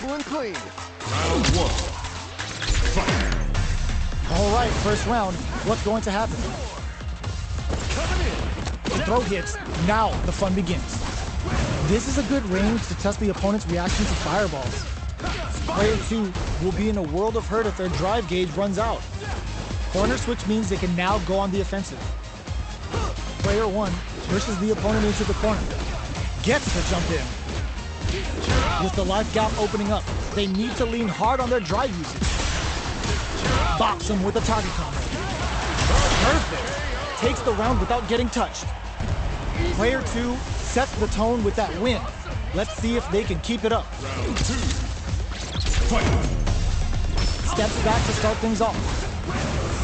Simple and clean. Round one. Fight. All right, first round. What's going to happen? Coming in. The throw hits. Now the fun begins. This is a good range to test the opponent's reaction to fireballs. Player 2 will be in a world of hurt if their drive gauge runs out. Corner switch means they can now go on the offensive. Player 1 pushes the opponent into the corner. Gets the jump in. With the life gap opening up, they need to lean hard on their drive usage. Box him with a target combo. Perfect. Takes the round without getting touched. Player 2 sets the tone with that win. Let's see if they can keep it up. Round two. Fight. Steps back to start things off.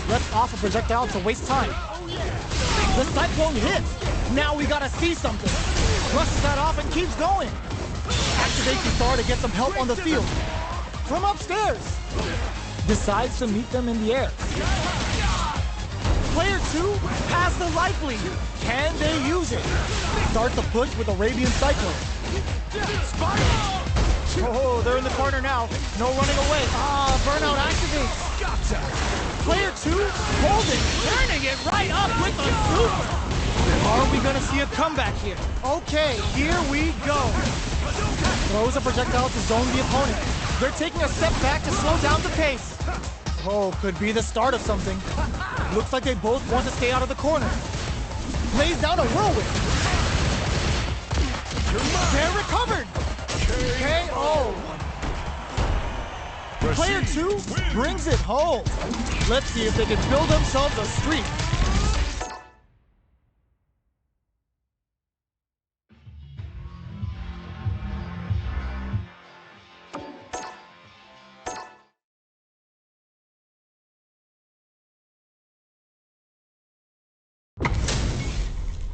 Lets off a projectile to waste time. The cyclone hits. Now we gotta see something. Brushes that off and keeps going. Activates the star to get some help on the field. From upstairs. Decides to meet them in the air. Player 2 has the life lead. Can they use it? Start the push with Arabian Cyclone. Oh, they're in the corner now. No running away. Burnout activates. Gotcha. Player 2 holding, turning it right up with the super. Are we gonna see a comeback here? Okay, here we go. Throws a projectile to zone the opponent. They're taking a step back to slow down the pace. Oh, could be the start of something. Looks like they both want to stay out of the corner. Lays down a whirlwind. They're recovered. KO. Player 2 brings it home. Let's see if they can build themselves a streak.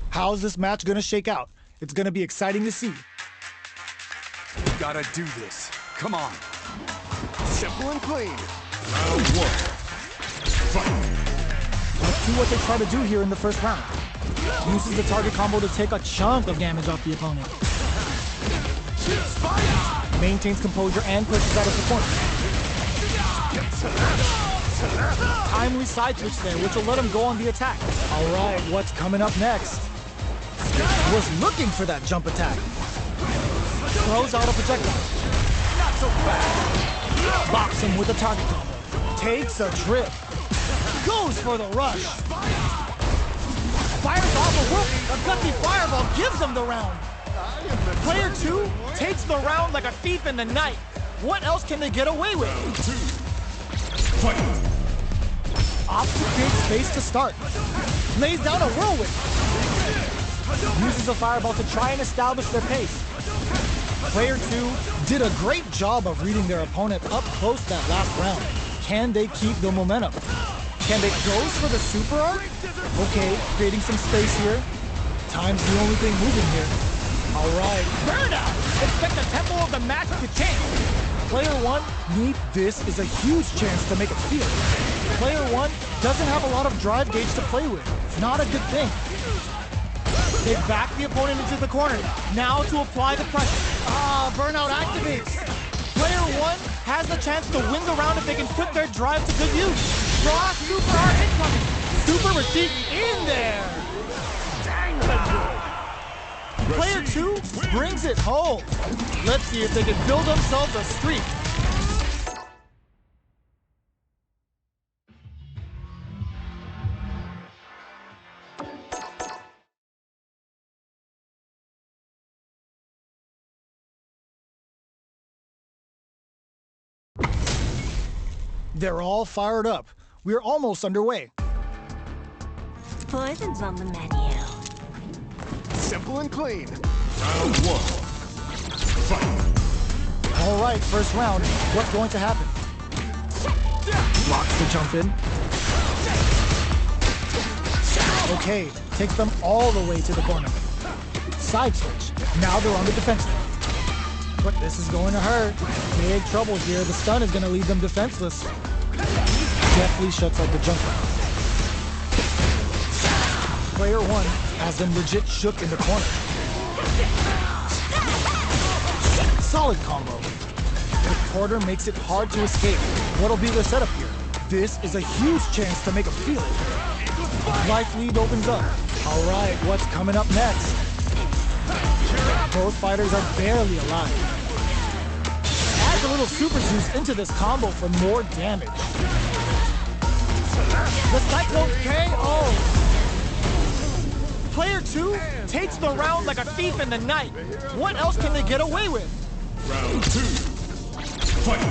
How's this match gonna shake out? It's gonna be exciting to see. We gotta do this. Come on. Simple and clean. Round one. Fight. Let's see what they try to do here in the first round. Uses the target combo to take a chunk of damage off the opponent. Maintains composure and pushes out of the corner. Timely side switch there, which will let him go on the attack. All right, what's coming up next? Was looking for that jump attack. Throws out a projectile. Not so fast. Box him with a target combo. Takes a trip. Goes for the rush. Fires off a whoop. A gutsy fireball gives them the round. Player 2 takes the round like a thief in the night. What else can they get away with? Round two. Fight. Opts to create space to start. Lays down a whirlwind. Uses a fireball to try and establish their pace. Player 2 did a great job of reading their opponent up close that last round. Can they keep the momentum? Can they goes for the super art? Okay, creating some space here. Time's the only thing moving here. All right, burnout! Expect the tempo of the match to change. Player 1 this is a huge chance to make it feel. Player 1 doesn't have a lot of drive gauge to play with. Not a good thing. They back the opponent into the corner. Now to apply the pressure. Burnout activates. Player 1 has the chance to win the round if they can put their drive to good use. Raw super art incoming. Super receipt in there. Dang, Player 2 brings it home. Let's see if they can build themselves a streak. They're all fired up. We're almost underway. Poison's on the menu. Simple and clean. Round one. Fight. All right, first round. What's going to happen? Blocks the jump in. Okay, takes them all the way to the corner. Side switch. Now they're on the defensive. But this is going to hurt. Big trouble here. The stun is going to leave them defenseless. Deftly shuts out the jumper. Player 1 has them legit shook in the corner. Solid combo. The corner makes it hard to escape. What'll be their setup here? This is a huge chance to make a feel it. Life lead opens up. All right, what's coming up next? Both fighters are barely alive. Add a little super juice into this combo for more damage. The Cyclone KO. Player 2 takes the round like a thief in the night. What else can they get away with? Round 2. Fight!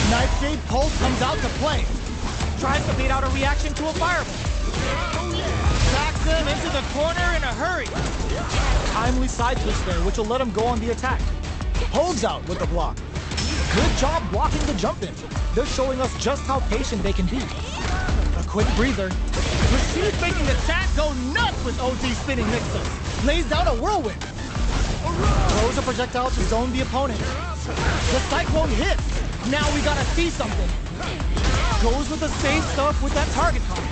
Knife Shade Pulse comes out to play. Tries to bait out a reaction to a fireball. Backs them into the corner in a hurry. Timely side twist there, which will let him go on the attack. Holds out with the block. Good job blocking the jump in. They're showing us just how patient they can be. A quick breather. Rashid making the chat go nuts with OG spinning mix-ups. Lays down a whirlwind. Throws a projectile to zone the opponent. The Cyclone hits. Now we gotta see something. Goes with the same stuff with that target combo.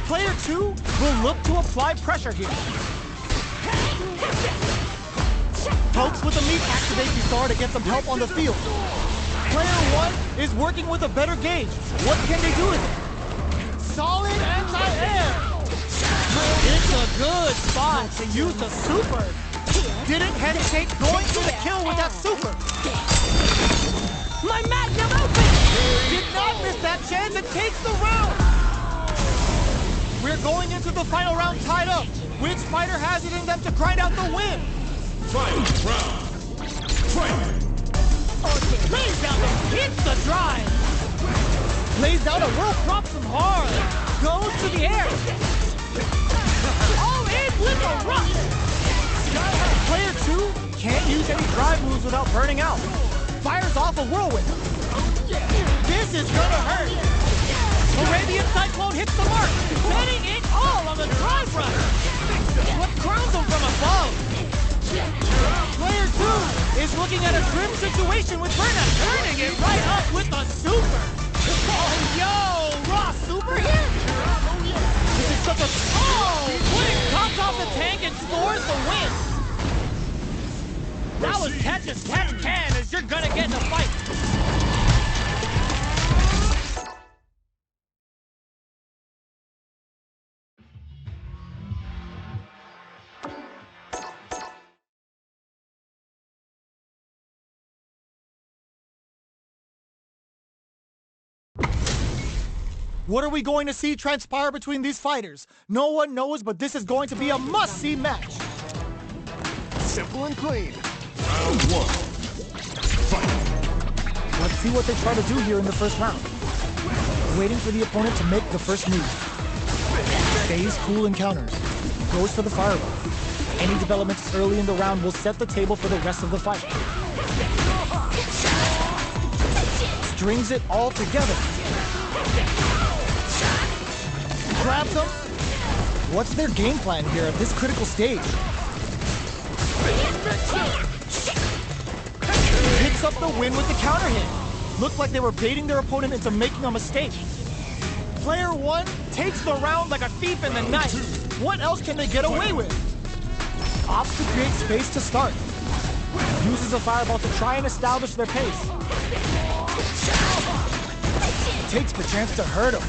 Player 2 will look to apply pressure here. Pokes with the meat activate Bizarre to get some help on the field. Player 1 is working with a better gauge. What can they do with it? Solid anti-air. It's a good spot to use the super. Didn't hesitate going for the kill with that super. My magnum open! Did not miss that chance and takes the round. We're going into the final round tied up. Which fighter has it in them to grind out the win? Final round. Fight! Lays down the hits the drive. Lays down a whirl, drops him hard. Goes to the air. All in with a rush. Player 2 can't use any drive moves without burning out. Fires off a whirlwind. This is gonna hurt. Arabian Cyclone hits the mark, setting it all on the drive rush. What crowns him from above? Player 2 is looking at a grim situation with burnout, turning it right up with the super. Oh, yo, raw super here. This is such a... Oh, putting tops off the tank and scores the win. That was catch as catch can as you're gonna get in a fight. What are we going to see transpire between these fighters? No one knows, but this is going to be a must-see match. Simple and clean. Round 1. Fight! Let's see what they try to do here in the first round. Waiting for the opponent to make the first move. Stays cool and counters. Goes for the fireball. Any developments early in the round will set the table for the rest of the fight. Strings it all together. Grabs him. What's their game plan here at this critical stage? Picks up the win with the counter hit. Looked like they were baiting their opponent into making a mistake. Player 1 takes the round like a thief in the night. What else can they get away with? Opts to create space to start. Uses a fireball to try and establish their pace. Takes the chance to hurt him.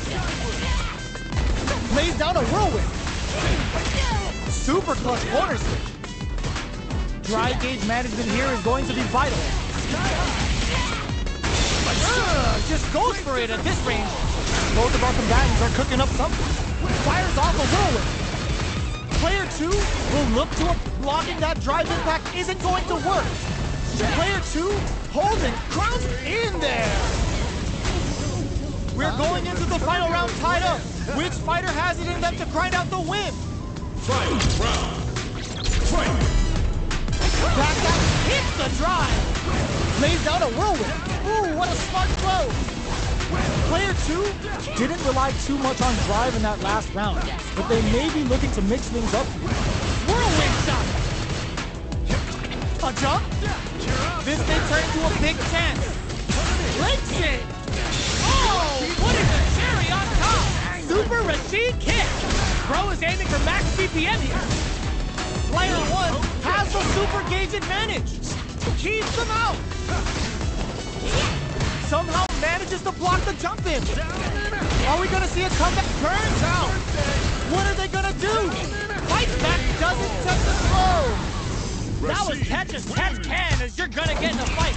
Lays down a whirlwind. Super clutch corner switch. Drive gauge management here is going to be vital. Just goes for it at this range. Both of our combatants are cooking up something. Fires off a whirlwind. Player 2 will look to a blocking that drive impact isn't going to work. Player 2 holding, crowns in there. We're going into the final round tied up. Which fighter has it in them to grind out the win? Final round. Fight! Back out, hits the drive. Lays down a whirlwind. Ooh, what a smart throw. Player 2 didn't rely too much on drive in that last round, but they may be looking to mix things up here. Whirlwind shot. A jump? This may turn into a big chance. Leg shake. Oh, putting the cherry on top. Super Rashid kick. Bro is aiming for max BPM here. Player 1 has the super gauge advantage. keeps them out. Somehow manages to block the jump in. Are we gonna see a comeback? Burns out. What are they gonna do? Fight back, doesn't touch the throw. That was catch as catch can, as you're gonna get in a fight.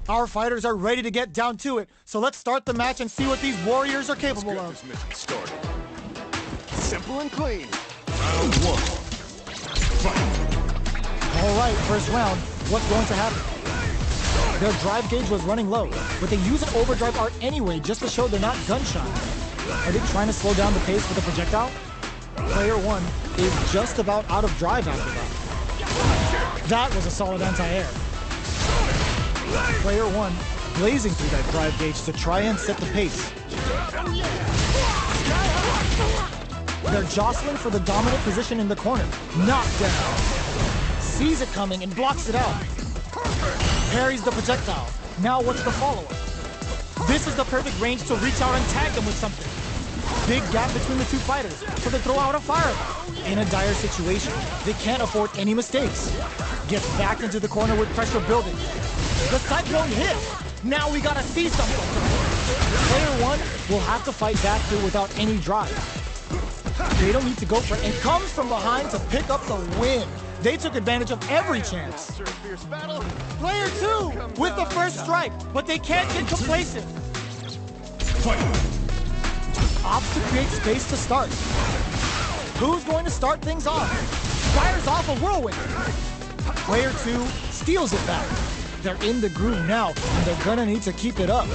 Our fighters are ready to get down to it, so let's start the match and see what these warriors are capable of. This mission started. Simple and clean. Round 1. Fight. All right, first round. What's going to happen? Their drive gauge was running low, but they use an overdrive art anyway just to show they're not gun-shy. Are they trying to slow down the pace with a projectile? Player 1 is just about out of drive after that. That was a solid anti-air. Player 1 blazing through that drive gauge to try and set the pace. They're jostling for the dominant position in the corner. Knocked down. Sees it coming and blocks it out. Parries the projectile. Now what's the follow-up? This is the perfect range to reach out and tag them with something. Big gap between the two fighters, so they throw out a fireball. In a dire situation, they can't afford any mistakes. Gets back into the corner with pressure building. The cyclone hits. Now we gotta see something. Player 1 will have to fight back here without any drive. They don't need to go for it, and comes from behind to pick up the win. They took advantage of every chance. Player 2 with the first strike, but they can't get complacent. Fight. Opts to create space to start. Who's going to start things off? Fires off a whirlwind. Player 2 steals it back. They're in the groove now, and they're gonna need to keep it up.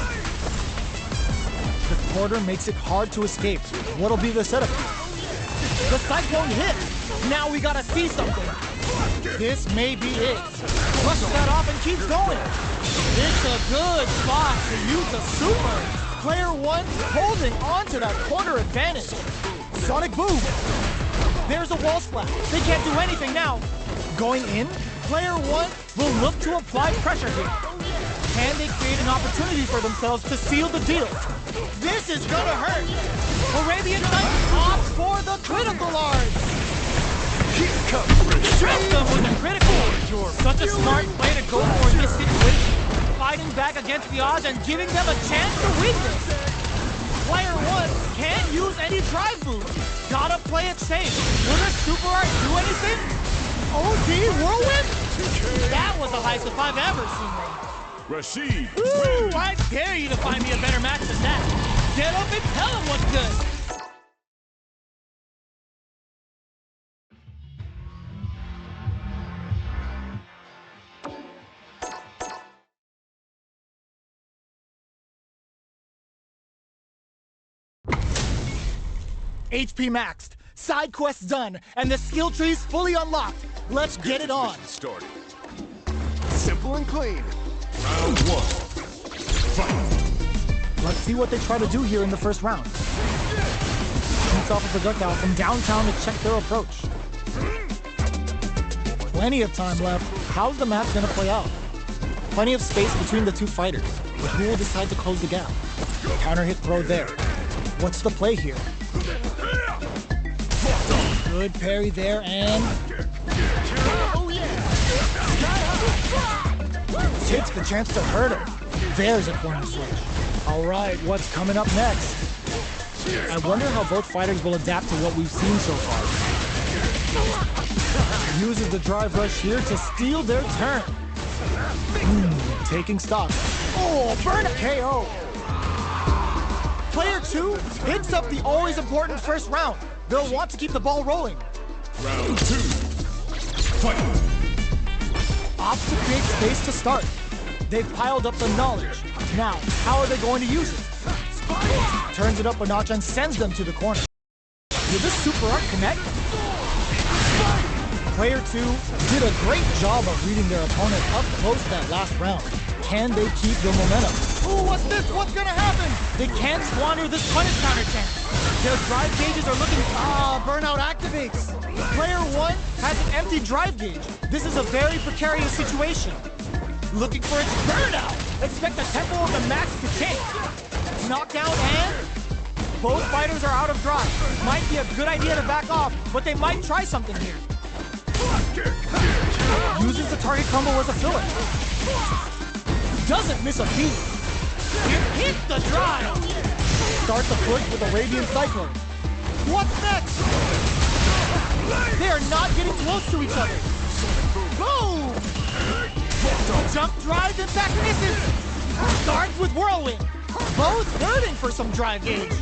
The quarter makes it hard to escape. What'll be the setup? The cyclone hits. Now we gotta see something. This may be it. Flush that off and keeps going. It's a good spot to use a super. Player 1 holding on to that corner advantage. Sonic boom. There's a wall splash. They can't do anything now. Going in, player 1 will look to apply pressure here. Can they create an opportunity for themselves to seal the deal? This is gonna hurt. Arabian Knight opts for the critical art. Trip them with a critical. Such a smart play to go for in this situation. Fighting back against the odds and giving them a chance to win this. Player 1 can't use any drive moves. Gotta play it safe. Will the super art do anything? OD whirlwind? That was the highest if I've ever seen one. Rashid. Ooh, I dare you to find me a better match than that. Get up and tell him what's good. HP maxed, side quests done, and the skill tree's fully unlocked. Let's get it on. Started. Simple and clean. Round 1. Fight. Let's see what they try to do here in the first round. Shoots off a projectile from downtown to check their approach. Plenty of time left. How's the match gonna play out? Plenty of space between the two fighters, but who will decide to close the gap? Counter hit throw there. What's the play here? Good parry there, and takes the chance to hurt him. There's a corner switch. All right, what's coming up next? I wonder how both fighters will adapt to what we've seen so far. Uses the drive rush here to steal their turn. Taking stock. Oh, burn a KO. Player 2 hits up the always important first round. They'll want to keep the ball rolling. Round 2. Fight. Opts to create space to start. They've piled up the knowledge. Now, how are they going to use it? Turns it up a notch and sends them to the corner. Did this super art connect? Player 2 did a great job of reading their opponent up close that last round. Can they keep the momentum? Ooh, what's this? What's gonna happen? They can't squander this punish counter chance. Their drive gauges are looking... burnout activates. Player 1 has an empty drive gauge. This is a very precarious situation. Looking for its burnout. Expect the tempo of the match to change. Knockdown and both fighters are out of drive. Might be a good idea to back off, but they might try something here. Uses the target combo as a filler. Doesn't miss a beat. It hits the drive. Start the push with Arabian Cyclone. What's next? They are not getting close to each other. Boom! Jump drive, impact misses. Starts with Whirlwind. Both hurting for some drive gauge.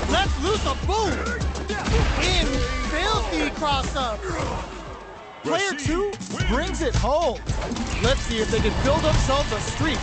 Let's loose a boom. In filthy cross-up. Player 2 brings it home. Let's see if they can build themselves a streak.